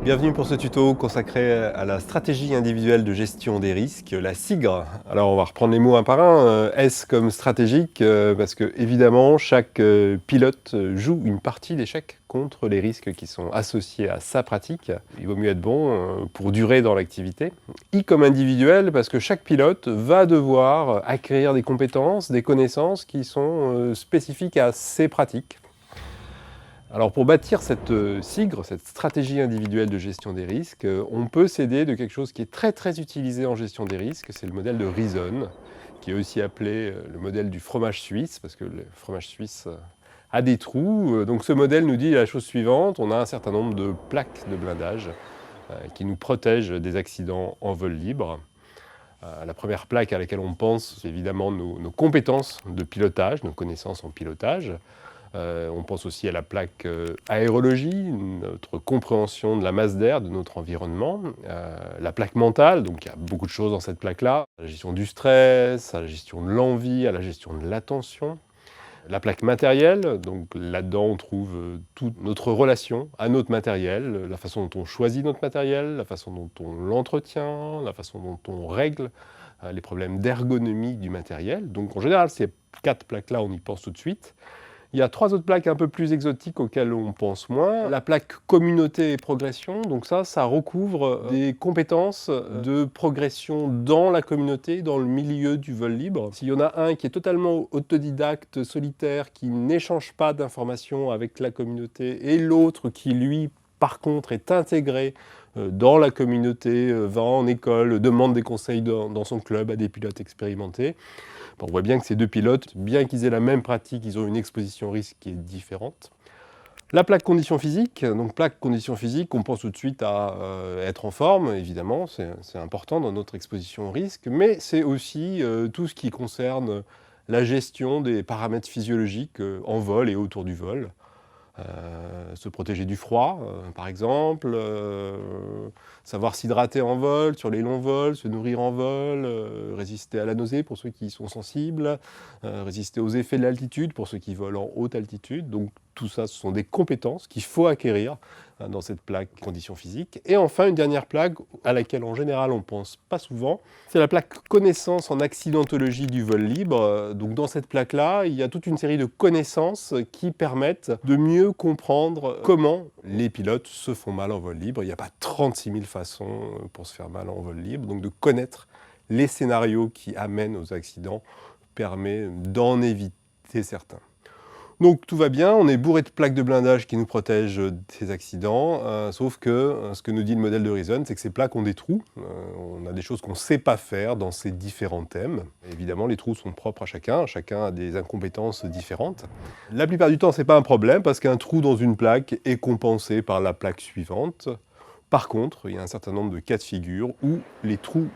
Bienvenue pour ce tuto consacré à la stratégie individuelle de gestion des risques, la SIGRE. Alors on va reprendre les mots un par un. S comme stratégique, parce que évidemment chaque pilote joue une partie d'échec contre les risques qui sont associés à sa pratique. Il vaut mieux être bon pour durer dans l'activité. I comme individuel, parce que chaque pilote va devoir acquérir des compétences, des connaissances qui sont spécifiques à ses pratiques. Alors pour bâtir cette SIGRE, cette stratégie individuelle de gestion des risques, on peut s'aider de quelque chose qui est très utilisé en gestion des risques, c'est le modèle de Reason, qui est aussi appelé le modèle du fromage suisse, parce que le fromage suisse a des trous. Donc ce modèle nous dit la chose suivante, on a un certain nombre de plaques de blindage qui nous protègent des accidents en vol libre. La première plaque à laquelle on pense, c'est évidemment nos compétences de pilotage, nos connaissances en pilotage. On pense aussi à la plaque aérologie, notre compréhension de la masse d'air, de notre environnement. La plaque mentale, donc il y a beaucoup de choses dans cette plaque-là. La gestion du stress, la gestion de l'envie, la gestion de l'attention. La plaque matérielle, donc là-dedans on trouve toute notre relation à notre matériel, la façon dont on choisit notre matériel, la façon dont on l'entretient, la façon dont on règle les problèmes d'ergonomie du matériel. Donc en général, ces 4 plaques-là, on y pense tout de suite. Il y a 3 autres plaques un peu plus exotiques auxquelles on pense moins. La plaque communauté et progression, donc ça recouvre des compétences de progression dans la communauté, dans le milieu du vol libre. S'il y en a un qui est totalement autodidacte, solitaire, qui n'échange pas d'informations avec la communauté, et l'autre qui, lui, par contre, est intégré dans la communauté, va en école, demande des conseils dans son club à des pilotes expérimentés. On voit bien que ces 2 pilotes, bien qu'ils aient la même pratique, ils ont une exposition au risque qui est différente. La plaque condition physique, donc plaque condition physique, on pense tout de suite à être en forme, évidemment, c'est important dans notre exposition au risque, mais c'est aussi tout ce qui concerne la gestion des paramètres physiologiques en vol et autour du vol. Se protéger du froid, par exemple, savoir s'hydrater en vol, sur les longs vols, se nourrir en vol, résister à la nausée pour ceux qui y sont sensibles, résister aux effets de l'altitude pour ceux qui volent en haute altitude. Donc tout ça, ce sont des compétences qu'il faut acquérir dans cette plaque conditions physiques. Et enfin, une dernière plaque à laquelle en général on ne pense pas souvent, c'est la plaque connaissance en accidentologie du vol libre. Donc dans cette plaque-là, il y a toute une série de connaissances qui permettent de mieux comprendre comment les pilotes se font mal en vol libre. Il n'y a pas 36 000 façons pour se faire mal en vol libre. Donc de connaître les scénarios qui amènent aux accidents permet d'en éviter certains. Donc tout va bien, on est bourré de plaques de blindage qui nous protègent de ces accidents, sauf que ce que nous dit le modèle de Reason, c'est que ces plaques ont des trous. On a des choses qu'on ne sait pas faire dans ces différents thèmes. Évidemment, les trous sont propres à chacun a des incompétences différentes. La plupart du temps, ce n'est pas un problème, parce qu'un trou dans une plaque est compensé par la plaque suivante. Par contre, il y a un certain nombre de cas de figure où les trous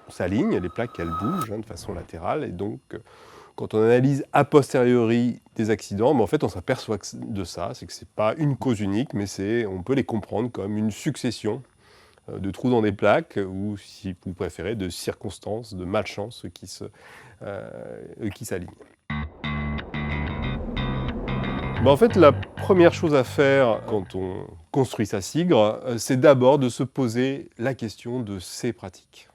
s'alignent, les plaques, elles bougent de façon latérale, et donc quand on analyse a posteriori des accidents, en fait on s'aperçoit de ça, c'est que ce n'est pas une cause unique, mais on peut les comprendre comme une succession de trous dans des plaques, ou si vous préférez, de circonstances, de malchance qui s'alignent. En fait, la première chose à faire quand on construit sa SIGRE, c'est d'abord de se poser la question de ses pratiques.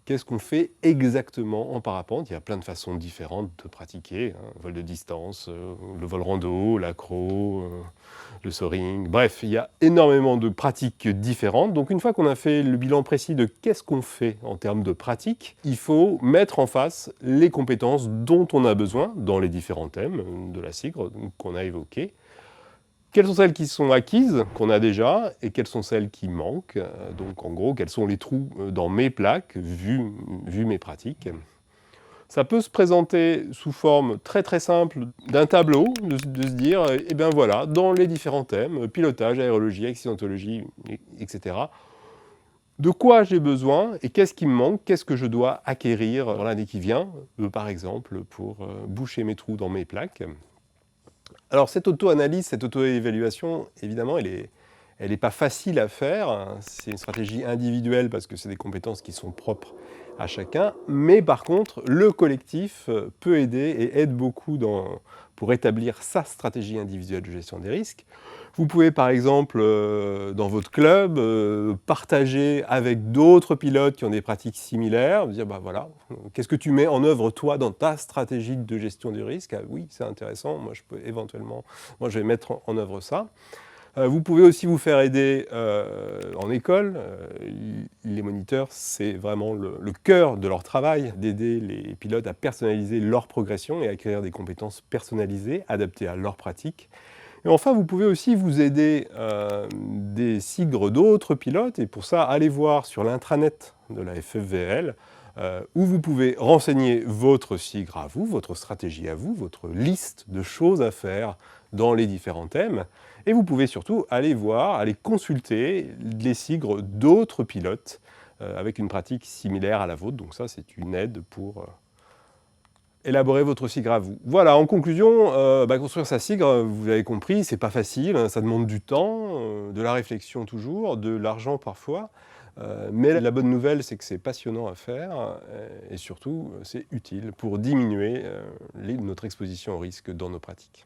Qu'est-ce qu'on fait exactement en parapente? Il y a plein de façons différentes de pratiquer, vol de distance, le vol rando, l'accro, le soaring, bref, il y a énormément de pratiques différentes. Donc une fois qu'on a fait le bilan précis de qu'est-ce qu'on fait en termes de pratique, il faut mettre en face les compétences dont on a besoin dans les différents thèmes de la SIGRE qu'on a évoqués. Quelles sont celles qui sont acquises, qu'on a déjà, et quelles sont celles qui manquent? Donc en gros, quels sont les trous dans mes plaques, vu mes pratiques? Ça peut se présenter sous forme très simple d'un tableau, de se dire, eh bien voilà, dans les différents thèmes, pilotage, aérologie, accidentologie, etc., de quoi j'ai besoin et qu'est-ce qui me manque, qu'est-ce que je dois acquérir dans l'année qui vient, par exemple, pour boucher mes trous dans mes plaques. Alors cette auto-analyse, cette auto-évaluation, évidemment, elle n'est pas facile à faire. C'est une stratégie individuelle parce que c'est des compétences qui sont propres à chacun. Mais par contre, le collectif peut aider et aide beaucoup pour établir sa stratégie individuelle de gestion des risques. Vous pouvez par exemple, dans votre club, partager avec d'autres pilotes qui ont des pratiques similaires, dire bah voilà, qu'est-ce que tu mets en œuvre toi dans ta stratégie de gestion du risque? Ah oui, c'est intéressant, moi je peux éventuellement, moi je vais mettre en œuvre ça. Vous pouvez aussi vous faire aider en école. Les moniteurs, c'est vraiment le cœur de leur travail, d'aider les pilotes à personnaliser leur progression et à acquérir des compétences personnalisées, adaptées à leur pratique. Et enfin, vous pouvez aussi vous aider des sigres d'autres pilotes, et pour ça, allez voir sur l'intranet de la FFVL, où vous pouvez renseigner votre sigre à vous, votre stratégie à vous, votre liste de choses à faire dans les différents thèmes. Et vous pouvez surtout aller voir, aller consulter les sigres d'autres pilotes avec une pratique similaire à la vôtre. Donc ça, c'est une aide pour élaborer votre sigre à vous. Voilà, en conclusion, construire sa sigre, vous l'avez compris, c'est pas facile, hein, ça demande du temps, de la réflexion toujours, de l'argent parfois. Mais la bonne nouvelle, c'est que c'est passionnant à faire et surtout, c'est utile pour diminuer notre exposition au risque dans nos pratiques.